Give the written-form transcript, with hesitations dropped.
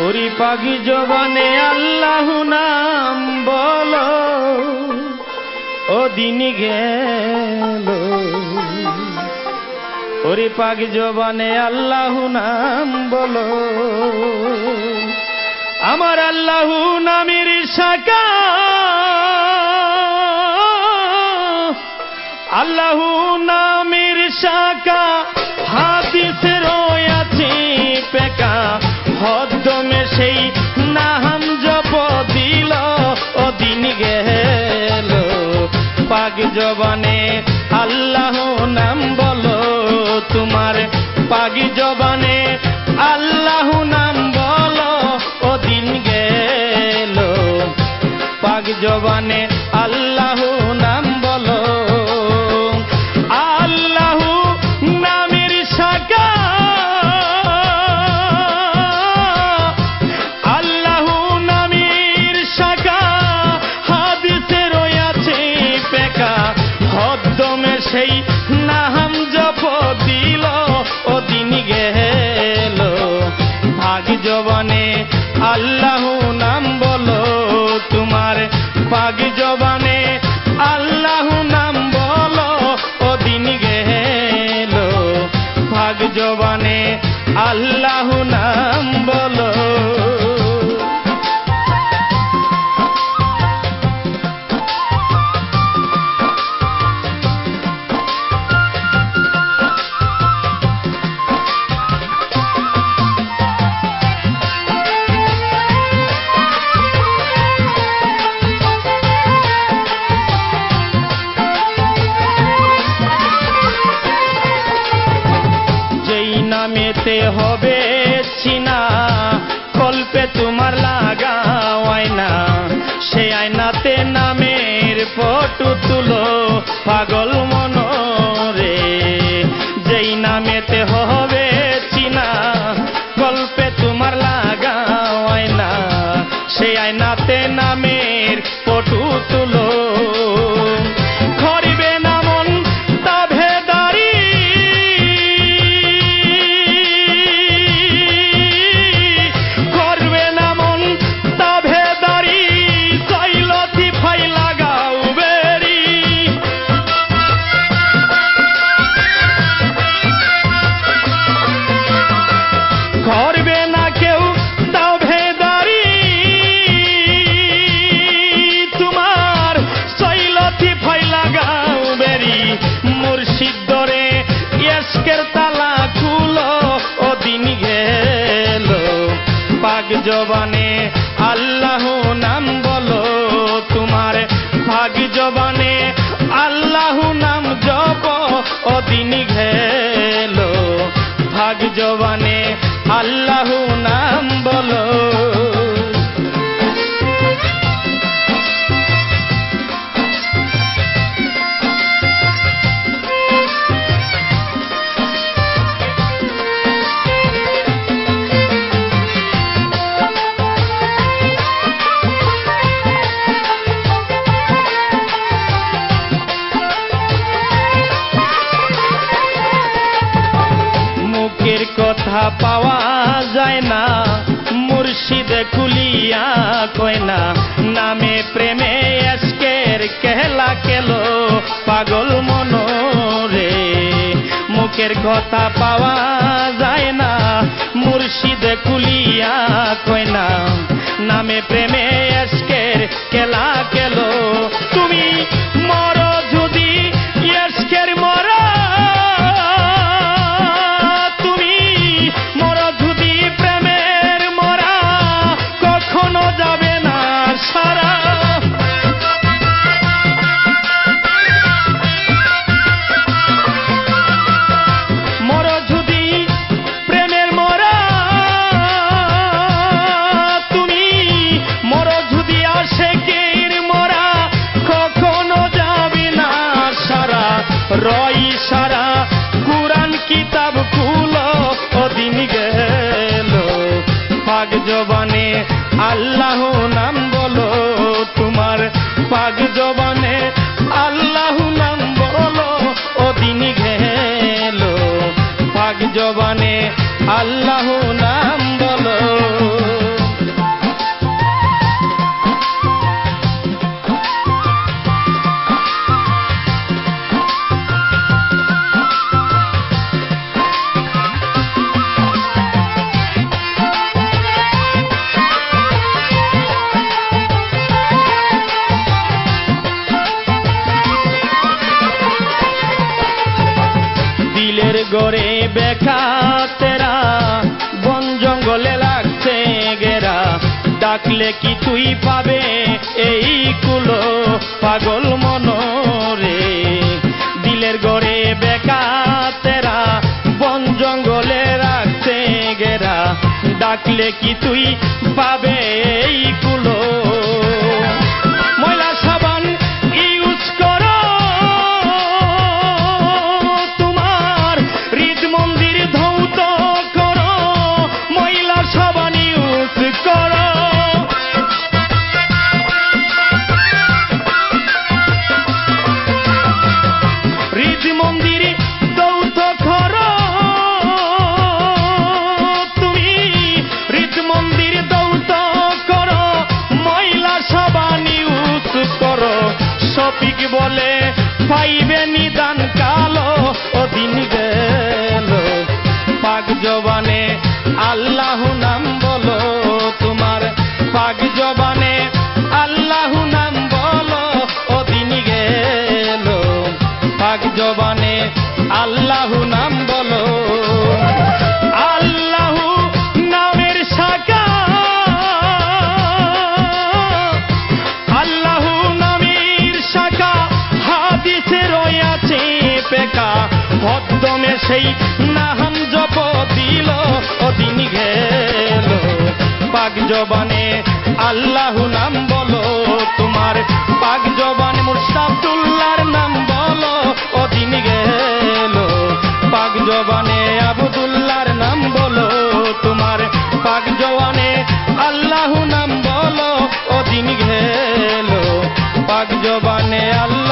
ওরি পাগি জবানে আল্লাহ নাম বলো, ও দিন গেল। ওরে পাগি জবানে আল্লাহ নাম বলো, আমার আল্লাহ নামের শাখা, আল্লাহ নামের শাখা হাদিসে রয়েছে পেকা, হদ্দমে সেই নাম জপ দিল, ও দিন গেল। পাক জবানে আল্লাহ নাম বলো, তোমার পাগি জবানে আল্লাহ নাম বলো, ও দিন গেল। পাক জবানে আল্লাহ নাম বলো, আল্লাহ নামের শাখা, আল্লাহ নামের শাখা হাদিসে রয়েছে পেকা, হদ্দমে সেই নাম জপ দিল, ও দিন গেল। ভাগ জবানে আল্লাহ নাম বলো, তোমার পাগ জবানে আল্লাহ নাম বলো, ও দিন গেল। ভাগ জবানে আল্লাহ নাম বলো। নামেতে হবে চিনা, কল্পে তোমার লাগা আয়না, সেই আয়নাতে নামের ফটো তুলো, পাগল মনরে। যেই নামেতে হবে চিনা, কল্পে তোমার লাগা আয়না, সেই আয়নাতে নামের ফটো তুলো। করবে না কেউ তাও ভেদারি, তোমার শৈলতি ফাইলা গাও বেরি। মুর্শিদ দরে ইশকের তালা খুলো, ও দিন গেল। পাক জবানে আল্লাহ নাম বলো, তোমার পাক জবানে আল্লাহ নাম জপ, ও দিন গেল। পাক জবানে আল্লাহ নাম বলো। মুখের কথা পাওয়া যায় না, মুর্শিদে কুলিয়া কয় না, নামে প্রেমে এশকের কেলা কেলো, পাগল মনরে। মুখের কথা পাওয়া যায় না, মুর্শিদে কুলিয়া কয় না, নামে প্রেমে এশকের কেলা কেলো। তুমি মরো যদি এশকের মরা, রয় সারা কুরআন কিতাব খুলো, ও দিন গেল। পাক জবানে আল্লাহ নাম বলো, তোমার পাক জবানে আল্লাহ নাম বলো, ও দিন গেল। পাক জবানে আল্লাহ নাম বলো। গড়ে বেকা তেরা, বন জঙ্গলে লাগছে গেরা, ডাকলে কি তুই পাবে এই কুলো পাগল মনরে। দিলের গড়ে বেকা তেরা, বন জঙ্গলে রাখছে গেরা, ডাকলে কি তুই পাবে এই কুলো। ময়লা সাবান ইউজ করো, তোমার হৃদ মন্দির ধৌত করো, ময়লা সাবান ইউজ করো। হৃদ মন্দির ধৌত করো, তুমি হৃদ মন্দির ধৌত করো, ময়লা সাবান ইউজ করো। শফিক বলে পাইবে নিদান কালো, ও দিন গেল পাক জবানে আল্লাহু নাম বলো, তোমার পাক জবানে আল্লাহু নাম বলো, ও দিন গেল পাক জবানে আল্লাহু নাম বলো। আল্লাহু নামের শাখা, আল্লাহু নামের শাখা হাদিসে রয়েছে পেকা, ভদ্দমে সেই নাম জপ দিল, ও দিন গেল পাক জবানে আল্লাহু নাম বলো, তোমার পাক জবানে মুর্শিদুল্লাহর নাম বলো, ও দিন গেল পাক জবানে আব্দুল্লাহর নাম বলো, তোমার পাক জবানে আল্লাহু নাম বলো, ও দিন গেল পাক জবানে আল্লাহ।